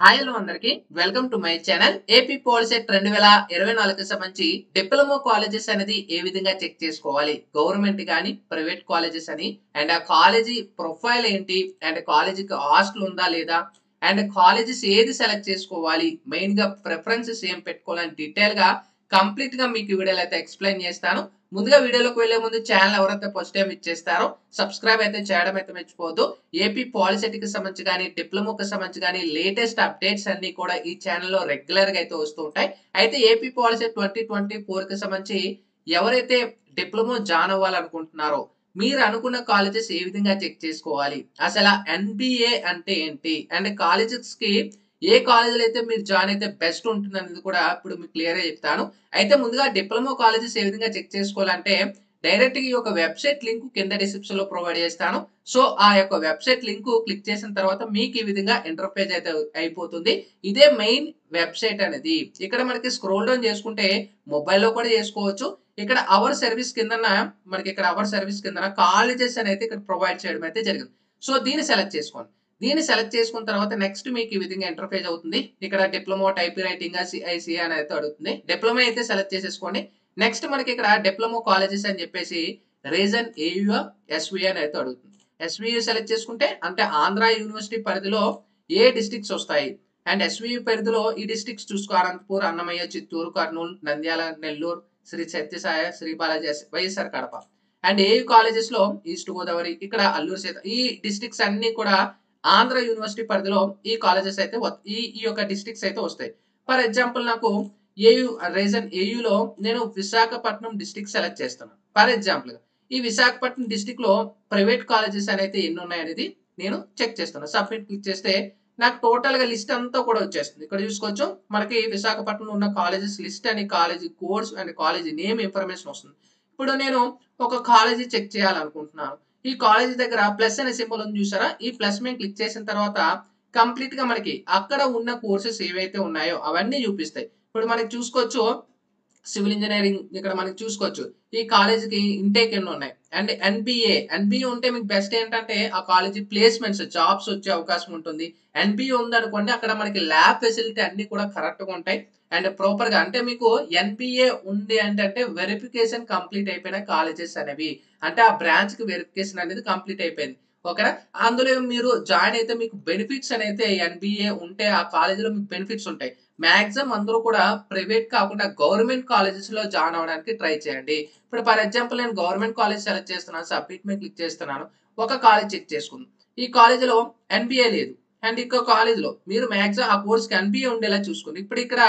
Hi hello అందరికి welcome to my channel AP POLYCET 2024కి సంబంధించి డిప్లొమా కాలేజెస్ అనేది ఏ విధంగా చెక్ చేసుకోవాలి గవర్నమెంట్ కానీ ప్రైవేట్ కాలేజెస్ అని అండ్ ఆ కాలేజీ ప్రొఫైల్ ఏంటి అండ్ కాలేజీకి హాస్టల్ ఉందా లేదా అండ్ కాలేజెస్ ఏది సెలెక్ట్ చేసుకోవాలి మెయిన్ గా ప్రిఫరెన్సెస్ ఏం పెట్టుకోవాలని డీటెయిల్ గా కంప్లీట్ గా మీకు ఈ వీడియోలో అయితే ఎక్స్ప్లెయిన్ చేస్తాను. ముందుగా వీడియోలోకి వెళ్లే ముందు ఛానల్ ఎవరైతే ఫస్ట్ టైం ఇచ్చేస్తారో సబ్స్క్రైబ్ అయితే చేయడం అయితే మర్చిపోవద్దు. ఏపీ పాలిసెట్కి సంబంధించి కానీ డిప్లొమాకి సంబంధించి కానీ లేటెస్ట్ అప్డేట్స్ అన్ని కూడా ఈ ఛానల్లో రెగ్యులర్ గా అయితే వస్తూ ఉంటాయి. అయితే ఏపీ పాలిసెట్ 2024కి సంబంధించి ఎవరైతే డిప్లొమా జాయిన్ అవ్వాలనుకుంటున్నారో మీరు అనుకున్న కాలేజెస్ ఏ విధంగా చెక్ చేసుకోవాలి, అసలు ఎన్బిఏ అంటే ఏంటి అండ్ కాలేజెస్ కి ఏ కాలేజీలో అయితే మీరు జాయిన్ అయితే బెస్ట్ ఉంటుంది అనేది కూడా ఇప్పుడు మీకు క్లియర్ గా చెప్తాను. అయితే ముందుగా డిప్లొమా కాలేజెస్ ఏ విధంగా చెక్ చేసుకోవాలంటే డైరెక్ట్ గా ఈ యొక్క వెబ్సైట్ లింక్ కింద డిస్క్రిప్షన్ లో ప్రొవైడ్ చేస్తాను. సో ఆ యొక్క వెబ్సైట్ లింక్ క్లిక్ చేసిన తర్వాత మీకు ఈ విధంగా ఇంటర్ఫేస్ అయితే అయిపోతుంది. ఇదే మెయిన్ వెబ్సైట్ అనేది. ఇక్కడ మనకి స్క్రోల్ డౌన్ చేసుకుంటే మొబైల్లో కూడా చేసుకోవచ్చు. ఇక్కడ అవర్ సర్వీస్ కింద మనకి ఇక్కడ అవర్ సర్వీస్ కింద కాలేజెస్ అనేది ఇక్కడ ప్రొవైడ్ చేయడం అయితే జరిగింది. సో దీన్ని సెలెక్ట్ చేసుకోండి. దీన్ని సెలెక్ట్ చేసుకున్న తర్వాత నెక్స్ట్ మీకు ఈ విధంగా ఇంటర్ఫేస్ అవుతుంది. ఇక్కడ డిప్లొమా టైప్ రైటింగ్ సిఐసిఐ అని అయితే అడుగుతుంది. డిప్లొమా అయితే సెలెక్ట్ చేసేసుకోండి. నెక్స్ట్ మనకి ఇక్కడ డిప్లొమా కాలేజెస్ అని చెప్పేసి రీజన్ ఏయు ఎస్వి అని అయితే అడుగుతుంది. ఎస్వియు సెలెక్ట్ చేసుకుంటే అంటే ఆంధ్ర యూనివర్సిటీ పరిధిలో ఏ డిస్ట్రిక్ట్స్ వస్తాయి అండ్ ఎస్వియు పరిధిలో ఈ డిస్ట్రిక్ట్స్ చూసుకో Anantapur, Annamayya, Chittoor, Kurnool, Nandyal, Nellore, Sri Sathya Sai, Sri Balaji, YSR Kadapa and AU colleges లో ఈస్ట్ గోదావరి, ఇక్కడ అల్లూరు సీత, ఈ డిస్ట్రిక్ట్స్ అన్ని కూడా ఆంధ్ర యూనివర్సిటీ పరిధిలో ఈ కాలేజెస్ అయితే ఈ యొక్క డిస్ట్రిక్ట్స్ అయితే వస్తాయి. ఫర్ ఎగ్జాంపుల్ నాకు ఏయు రీజన్ ఏయులో నేను విశాఖపట్నం డిస్ట్రిక్ట్ సెలెక్ట్ చేస్తాను. ఫర్ ఎగ్జాంపుల్ ఈ విశాఖపట్నం డిస్ట్రిక్ట్ లో ప్రైవేట్ కాలేజెస్ అనేది ఎన్ని ఉన్నాయి అనేది నేను చెక్ చేస్తాను. సబ్మిట్ క్లిక్ చేస్తే నాకు టోటల్ గా లిస్ట్ అంతా కూడా వచ్చేస్తుంది. ఇక్కడ చూసుకోవచ్చు మనకి విశాఖపట్నంలో ఉన్న కాలేజెస్ లిస్ట్ అని college course and college name information వస్తుంది. ఇప్పుడు నేను ఒక కాలేజీ చెక్ చేయాలనుకుంటున్నాను. ఈ కాలేజీ దగ్గర ప్లస్ అనే సింబల్ ఉంది చూసారా, ఈ ప్లస్ మీద క్లిక్ చేసిన తర్వాత కంప్లీట్ గా మనకి అక్కడ ఉన్న కోర్సెస్ ఏవైతే ఉన్నాయో అవన్నీ చూపిస్తాయి. ఇప్పుడు మనకి చూసుకోవచ్చు సివిల్ ఇంజనీరింగ్, ఇక్కడ మనకి చూసుకోవచ్చు ఈ కాలేజీకి ఇంటేక్ ఎన్ని ఉన్నాయి అండ్ ఎన్బిఏ ఉంటే మీకు బెస్ట్ ఏంటంటే ఆ కాలేజీ ప్లేస్మెంట్స్ జాబ్స్ వచ్చే అవకాశం ఉంటుంది. ఎన్బిఏ ఉందనుకోండి అక్కడ మనకి ల్యాబ్ ఫెసిలిటీ అన్ని కూడా కరెక్ట్ గా ఉంటాయి అండ్ ప్రాపర్ గా అంటే మీకు ఎన్బిఏ ఉంది అంటే వెరిఫికేషన్ కంప్లీట్ అయిపోయిన కాలేజెస్ అనేవి, అంటే ఆ బ్రాంచ్ కి వెరిఫికేషన్ అనేది కంప్లీట్ అయిపోయింది. ఓకేనా, అందులో మీరు జాయిన్ అయితే మీకు బెనిఫిట్స్ అనేది ఎన్బిఏ ఉంటే ఆ కాలేజీలో మీకు బెనిఫిట్స్ ఉంటాయి. మాక్సిమం అందరూ కూడా ప్రైవేట్ కాకుండా గవర్నమెంట్ కాలేజెస్ లో జాయిన్ అవ్వడానికి ట్రై చేయండి. ఇప్పుడు ఫర్ ఎగ్జాంపుల్ నేను గవర్నమెంట్ కాలేజ్ సెలెక్ట్ చేస్తున్నాను, సబ్మిట్ మీద క్లిక్ చేస్తున్నాను. ఒక కాలేజ్ చెక్ చేసుకుందాం. ఈ కాలేజీలో ఎన్బిఏ లేదు అండ్ ఇంకో కాలేజ్ లో మీరు మాక్సిమం ఆ కోర్స్ కి ఎన్బిఏ ఉండేలా చూసుకోండి. ఇప్పుడు ఇక్కడ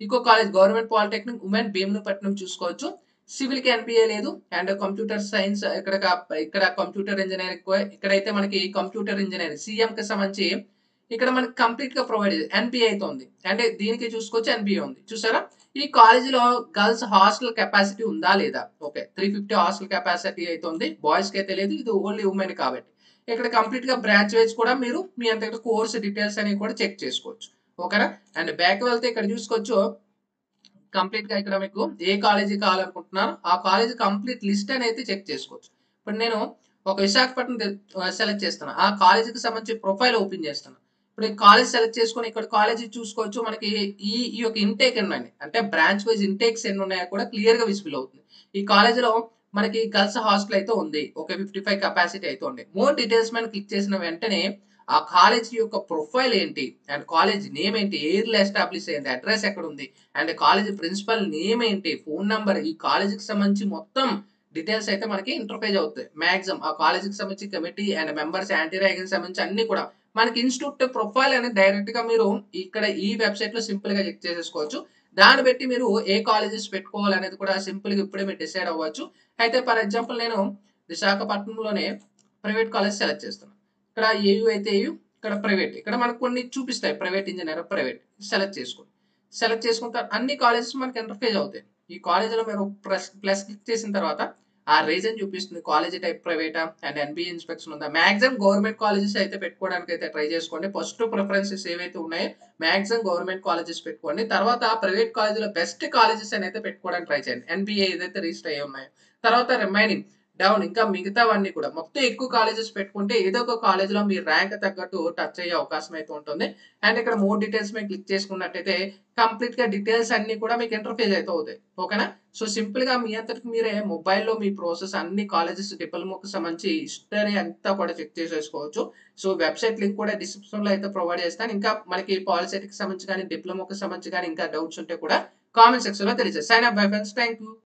ఇంకో college government polytechnic women Bheemunipatnam చూసుకోవచ్చు. సివిల్ కి ఎన్బిఏ లేదు అండ్ కంప్యూటర్ సైన్స్ ఇక్కడ కంప్యూటర్ ఇంజనీరింగ్, ఇక్కడైతే మనకి కంప్యూటర్ ఇంజనీరింగ్ సిఎం కి సంబంధించి ఇక్కడ మనకి కంప్లీట్ గా ప్రొవైడ్ ఎన్బిఏ అయితే ఉంది అంటే దీనికి చూసుకోవచ్చు ఎన్బిఏ ఉంది చూసారా. ఈ కాలేజీలో గర్ల్స్ హాస్టల్ కెపాసిటీ ఉందా లేదా, ఓకే 350 హాస్టల్ కెపాసిటీ అయితే ఉంది, బాయ్స్ కి అయితే లేదు, ఇది ఓన్లీ ఉమెన్ కాబట్టి. ఇక్కడ కంప్లీట్ గా బ్రాంచ్ వైజ్ కూడా మీరు మీ అంత కోర్స్ డీటెయిల్స్ అనేవి కూడా చెక్ చేసుకోవచ్చు. ఓకేనా, అండ్ బ్యాక్ వెళ్తే ఇక్కడ చూసుకోవచ్చు కంప్లీట్ గా ఇక్కడ మీకు ఏ కాలేజీ కావాలనుకుంటున్నారో ఆ కాలేజీ కంప్లీట్ లిస్ట్ అనేది చెక్ చేసుకోవచ్చు. ఇప్పుడు నేను ఒక విశాఖపట్నం సెలెక్ట్ చేస్తాను, ఆ కాలేజీకి సంబంధించి ప్రొఫైల్ ఓపెన్ చేస్తాను. ఇప్పుడు ఈ కాలేజ్ సెలెక్ట్ చేసుకుని ఇక్కడ కాలేజీ చూసుకోవచ్చు మనకి ఈ యొక్క ఇంటేక్ ఎన్ని ఉన్నాయి అంటే బ్రాంచ్ వైజ్ ఇంటేక్స్ ఎన్ని ఉన్నాయో కూడా క్లియర్ గా విజిబుల్ అవుతుంది. ఈ కాలేజీలో మనకి గర్ల్స్ హాస్టల్ అయితే ఉంది, ఒక 55 కెపాసిటీ అయితే ఉంది. మోర్ డీటెయిల్స్ మీద క్లిక్ చేసిన వెంటనే ఆ కాలేజ్ యొక్క ప్రొఫైల్ ఏంటి అండ్ కాలేజ్ నేమ్ ఏంటి, ఏ ఇయర్లో ఎస్టాబ్లిష్ అయింది, అడ్రస్ ఎక్కడ ఉంది అండ్ కాలేజ్ ప్రిన్సిపల్ నేమ్ ఏంటి, ఫోన్ నంబర్, ఈ కాలేజీకి సంబంధించి మొత్తం డీటెయిల్స్ అయితే మనకి ఇంటర్ఫేస్ అవుతాయి. మాక్సిమం ఆ కాలేజీకి సంబంధించి committee and members anti ragging సంబంధించి అన్ని కూడా మనకి ఇన్స్టిట్యూట్ ప్రొఫైల్ అనేది డైరెక్ట్ గా మీరు ఇక్కడ ఈ వెబ్సైట్ లో సింపుల్ గా చెక్ చేసేసుకోవచ్చు. దాన్ని బట్టి మీరు ఏ కాలేజెస్ పెట్టుకోవాలనేది కూడా సింపుల్ గా ఇప్పుడే మీరు డిసైడ్ అవ్వచ్చు. అయితే ఫర్ ఎగ్జాంపుల్ నేను విశాఖపట్నంలోనే ప్రైవేట్ కాలేజ్ సెలెక్ట్ చేస్తాను. ఇక్కడ ఏయు అయితే ఏయు, ఇక్కడ ప్రైవేట్, ఇక్కడ మనకు కొన్ని చూపిస్తాయి ప్రైవేట్ ఇంజనీర్ ప్రైవేట్ సెలెక్ట్ చేసుకోండి. సెలెక్ట్ చేసుకుంటే అన్ని కాలేజెస్ మనకి ఇంటర్ఫేస్ అవుతాయి. ఈ కాలేజీలో మీరు ప్లస్ క్లిక్ చేసిన తర్వాత ఆ రీజన్ చూపిస్తుంది, కాలేజీ టైప్ ప్రైవేటా అండ్ ఎన్బిఏ ఇన్స్పెక్షన్ ఉందా. మాక్సిమం గవర్నమెంట్ కాలేజెస్ అయితే పెట్టుకోవడానికి అయితే ట్రై చేసుకోండి. ఫస్ట్ ప్రిఫరెన్సెస్ ఏవైతే ఉన్నాయో మాక్సిమం గవర్నమెంట్ కాలేజెస్ పెట్టుకోండి. తర్వాత ప్రైవేట్ కాలేజీలో బెస్ట్ కాలేజెస్ అయితే పెట్టుకోవడానికి ట్రై చేయండి, ఎన్బిఏ ఏదైతే రిజిస్టర్ అయ్యి ఉన్నాయో. తర్వాత రిమైనింగ్ డౌన్ ఇంకా మిగతావన్నీ కూడా మొత్తం ఎక్కువ కాలేజెస్ పెట్టుకుంటే ఏదో ఒక కాలేజ్‌లో మీ ర్యాంక్ తగ్గట్టు టచ్ అయ్యే అవకాశం అయితే ఉంటుంది. అండ్ ఇక్కడ మోర్ డీటెయిల్స్ మీద క్లిక్ చేసుకున్నట్టయితే కంప్లీట్‌గా డీటెయిల్స్ అన్నీ కూడా మీకు ఇంటర్‌ఫేస్ అయితే అవుతాయి. ఓకేనా? సో, సింపుల్‌గా మీ అంతటికి మీరే మొబైల్‌లో మీ ప్రాసెస్ అన్ని కాలేజెస్ డిప్లొమాకి సంబంధించి హిస్టరీ అంతా కూడా చెక్ చేసేసుకోవచ్చు. సో, వెబ్‌సైట్ లింక్ కూడా డిస్క్రిప్షన్‌లో అయితే ప్రొవైడ్ చేస్తాను. ఇంకా మనకి పాలిసెట్‌కి సంబంధించి గాని, డిప్లొమాకి సంబంధించి గాని ఇంకా డౌట్స్ ఉంటే కూడా కామెంట్ సెక్షన్‌లో తెలియజేయండి. Sign up bye friends. Thank you.